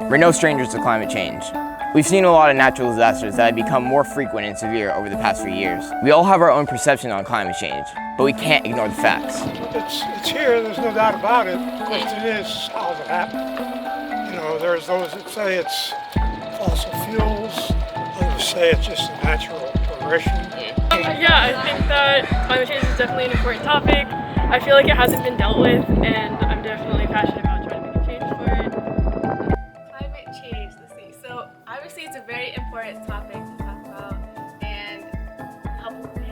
We're no strangers to climate change. We've seen a lot of natural disasters that have become more frequent and severe over the past few years. We all have our own perception on climate change, but we can't ignore the facts. It's here, there's no doubt about it. The question is, how does it happen? You know, there's those that say it's fossil fuels, others say it's just a natural progression. Yeah, I think that climate change is definitely an important topic. I feel like it hasn't been dealt with, and I'm definitely passionate about trying to make a change for it. Climate change, let's see. So obviously it's a very important topic to talk about and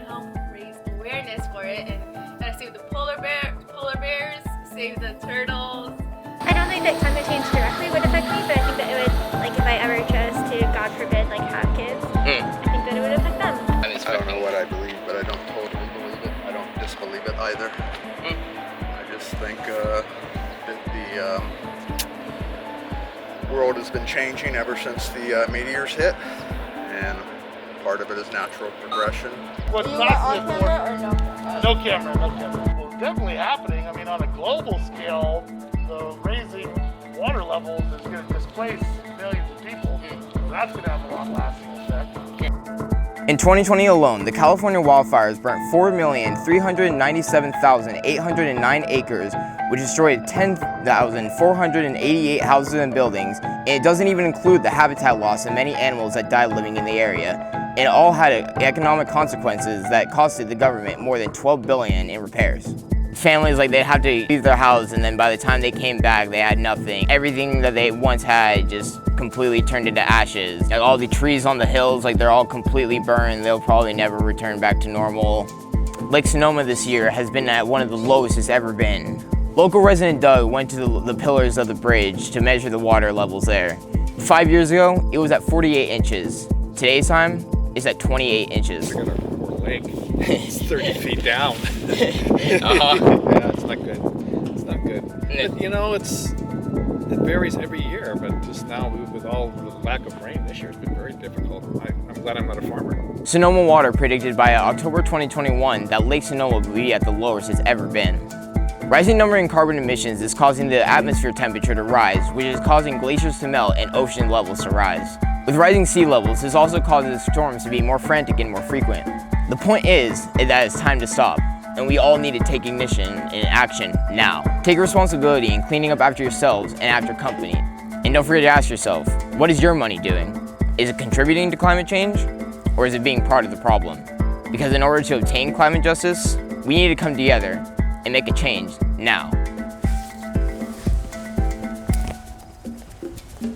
help raise awareness for it, and gotta save the polar bears, save the turtles. I don't think that climate change directly would affect me, but I think that it would, like if I ever chose to, God forbid, like have kids, I think that it would affect them. I don't know what I believe, but I don't totally believe it. I don't disbelieve it either. I just think that the world has been changing ever since the meteors hit, and part of it is natural progression. What's not important? No camera. Well, it's definitely happening. I mean, on a global scale, the raising water levels is going to displace millions of people. So that's going to have a long-lasting effect. In 2020 alone, the California wildfires burnt 4,397,809 acres, which destroyed 10,488 houses and buildings, and it doesn't even include the habitat loss of many animals that died living in the area. And it all had economic consequences that costed the government more than $12 billion in repairs. Families, they'd have to leave their house, and then by the time they came back, they had nothing. Everything that they once had just completely turned into ashes. All the trees on the hills, they're all completely burned. They'll probably never return back to normal. Lake Sonoma this year has been at one of the lowest it's ever been. Local resident Doug went to the pillars of the bridge to measure the water levels there. 5 years ago, it was at 48 inches. Today's time, it's at 28 inches. Look at our poor lake. It's 30 feet down. Uh-huh. Yeah, it's not good. It's not good. But, you know, it varies every year, but just now with all the lack of rain this year, it's been very difficult. I'm glad I'm not a farmer. Sonoma Water predicted by October 2021 that Lake Sonoma will be at the lowest it's ever been. Rising number in carbon emissions is causing the atmosphere temperature to rise, which is causing glaciers to melt and ocean levels to rise. With rising sea levels, this also causes storms to be more frantic and more frequent. The point is that it's time to stop, and we all need to take ignition and action now. Take responsibility in cleaning up after yourselves and after company. And don't forget to ask yourself, what is your money doing? Is it contributing to climate change, or is it being part of the problem? Because in order to obtain climate justice, we need to come together and make a change now.